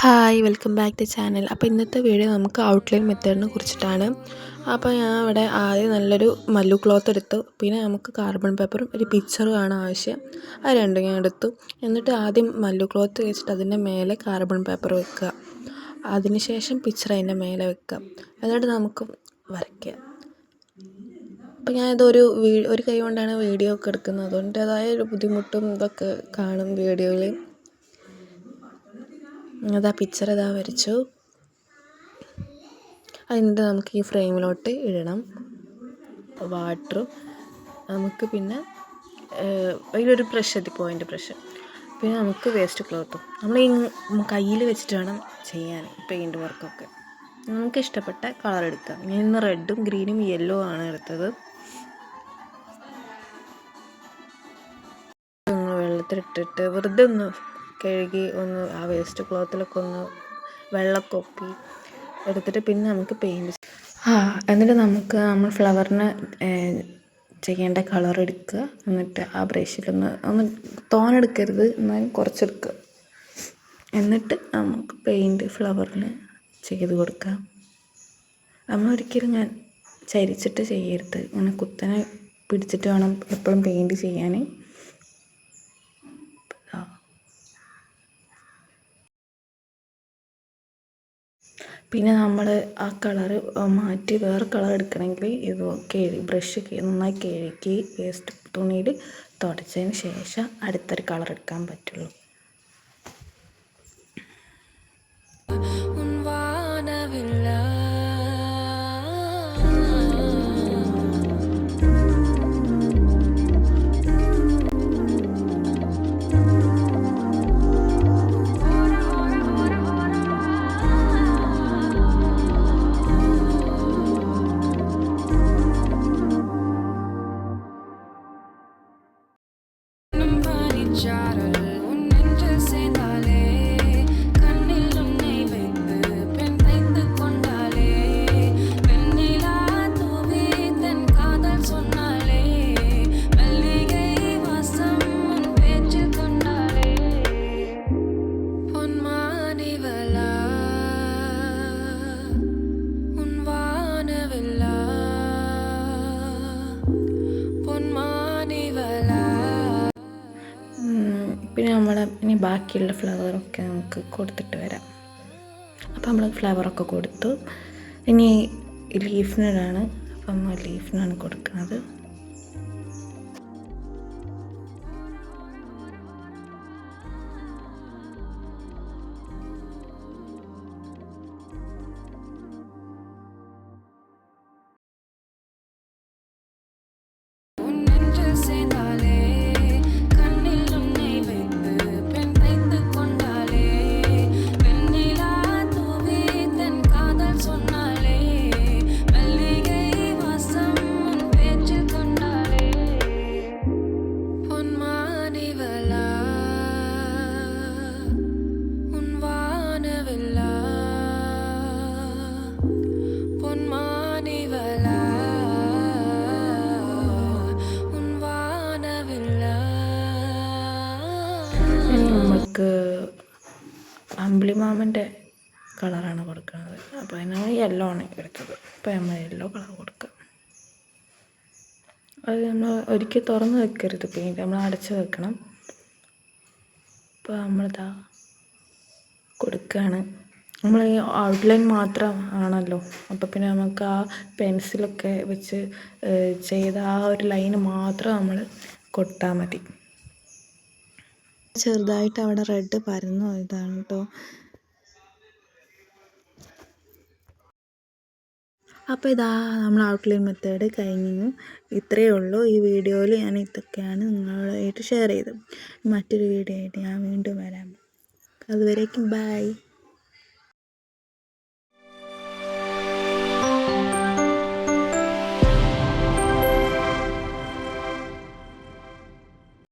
Hi welcome back to channel. അപ്പോൾ ഇന്നത്തെ video നമുക്ക് ഔട്ട്ലൈൻ മെത്തേഡിനെ കുറിച്ചിട്ടാണ്. അപ്പോൾ ഞാൻ ഇവിടെ ആദ്യം നല്ലൊരു മല്ലു ക്ലോത്ത് എടുത്തു. പിന്നെ നമുക്ക് കാർബൺ പേപ്പറും ഒരു പിക്ചറുമാണ് ആവശ്യം. അത് രണ്ടും ഞാൻ എടുത്തു. എന്നിട്ട് ആദ്യം മല്ലു ക്ലോത്ത് വെച്ചിട്ട് അതിൻ്റെ മേലെ കാർബൺ പേപ്പർ വെക്കുക. അതിനുശേഷം പിക്ചർ അതിൻ്റെ മേലെ വെക്കുക. എന്നിട്ട് നമുക്ക് വരയ്ക്കുക. അപ്പോൾ ഞാനിതൊരു കൈ കൊണ്ടാണ് വീഡിയോ ഒക്കെ എടുക്കുന്നത്. അതുകൊണ്ടേതായ ഒരു ബുദ്ധിമുട്ടും ഇതൊക്കെ കാണും വീഡിയോയിൽ. അതാ പിക്ചർ ഇതാ വരച്ചു. അതിൻ്റെ നമുക്ക് ഈ ഫ്രെയിമിലോട്ട് ഇടണം. വാട്ടറും നമുക്ക് പിന്നെ അതിലൊരു ബ്രഷ് എത്തി പോയിൻ്റ് ബ്രഷ്, പിന്നെ നമുക്ക് വേസ്റ്റ് ക്ലോത്തും നമ്മൾ ഈ കയ്യിൽ വെച്ചിട്ട് വേണം ചെയ്യാൻ പെയിൻറ്റ് വർക്കൊക്കെ. നമുക്ക് ഇഷ്ടപ്പെട്ട കളർ എടുക്കാം. ഞാൻ ഇന്ന് റെഡും ഗ്രീനും യെല്ലോ ആണ് എടുത്തത്. വെള്ളത്തിലിട്ടിട്ട് വെറുതെ ഒന്ന് കഴുകി ഒന്ന് ആ വേസ്റ്റ് ക്ലോത്തിലൊക്കെ ഒന്ന് വെള്ളമൊക്കെ ഒപ്പി എടുത്തിട്ട് പിന്നെ നമുക്ക് പെയിൻറ്റ് എന്നിട്ട് നമ്മൾ ഫ്ലവറിന് ചെയ്യേണ്ട കളർ എടുക്കുക. എന്നിട്ട് ആ ബ്രഷിലൊന്ന് തോനെടുക്കരുത്, എന്നാലും കുറച്ചെടുക്കുക. എന്നിട്ട് നമുക്ക് പെയിൻറ്റ് ഫ്ലവറിന് ചെയ്ത് കൊടുക്കാം. നമ്മളൊരിക്കലും ഞാൻ ചരിച്ചിട്ട് ചെയ്യരുത്, ഇങ്ങനെ കുത്തനെ പിടിച്ചിട്ട് വേണം എപ്പോഴും പെയിൻറ്റ് ചെയ്യാൻ. പിന്നെ നമ്മൾ ആ കളറ് മാറ്റി വേറെ കളർ എടുക്കണമെങ്കിൽ ഇത് ബ്രഷ് നന്നായി കഴുകി വേസ്റ്റ് തുണിയിൽ തുടച്ചതിന് ശേഷം അടുത്തൊരു കളർ എടുക്കാൻ പറ്റുള്ളൂ. പിന്നെ ഇനി ബാക്കിയുള്ള ഫ്ലവറൊക്കെ നമുക്ക് കൊടുത്തിട്ട് വരാം. അപ്പോൾ നമ്മൾ ഫ്ലവറൊക്കെ കൊടുത്തു. ഇനി ലീഫിനാണ്, അപ്പം ലീഫിനാണ് കൊടുക്കുന്നത്. നമുക്ക് അമ്പിളിമാമൻ്റെ കളറാണ് കൊടുക്കുന്നത്. അപ്പോൾ അതിനാണ് യെല്ലോ ആണ് എടുത്തത്. അപ്പോൾ നമ്മൾ യെല്ലോ കളർ കൊടുക്കുക. അത് നമ്മൾ ഒരിക്കൽ തുറന്ന് വെക്കരുത്, പെയിൻറ്റ് നമ്മൾ അടച്ച് വെക്കണം. അപ്പോൾ നമ്മളിതാ കൊടുക്കുകയാണ്. നമ്മൾ ഈ ഔട്ട്ലൈൻ മാത്രം ആണല്ലോ, അപ്പോൾ പിന്നെ നമുക്ക് ആ പെൻസിലൊക്കെ വെച്ച് ചെയ്ത ആ ഒരു ലൈന് മാത്രം നമ്മൾ കൊടുത്താൽ മതി. ചെറുതായിട്ട് അവിടെ റെഡ് പരന്നു പോയതാണ് കേട്ടോ. അപ്പോൾ ഇതാ നമ്മൾ ഔട്ട്ലൈൻ മെത്തേഡ് കഴിഞ്ഞു. ഇത്രയേ ഉള്ളൂ. ഈ വീഡിയോയിൽ ഞാൻ ഇതൊക്കെയാണ് നിങ്ങളായിട്ട് ഷെയർ ചെയ്തത്. മറ്റൊരു വീഡിയോ ആയിട്ട് ഞാൻ വീണ്ടും വരാം. അതുവരേക്കും ബൈ.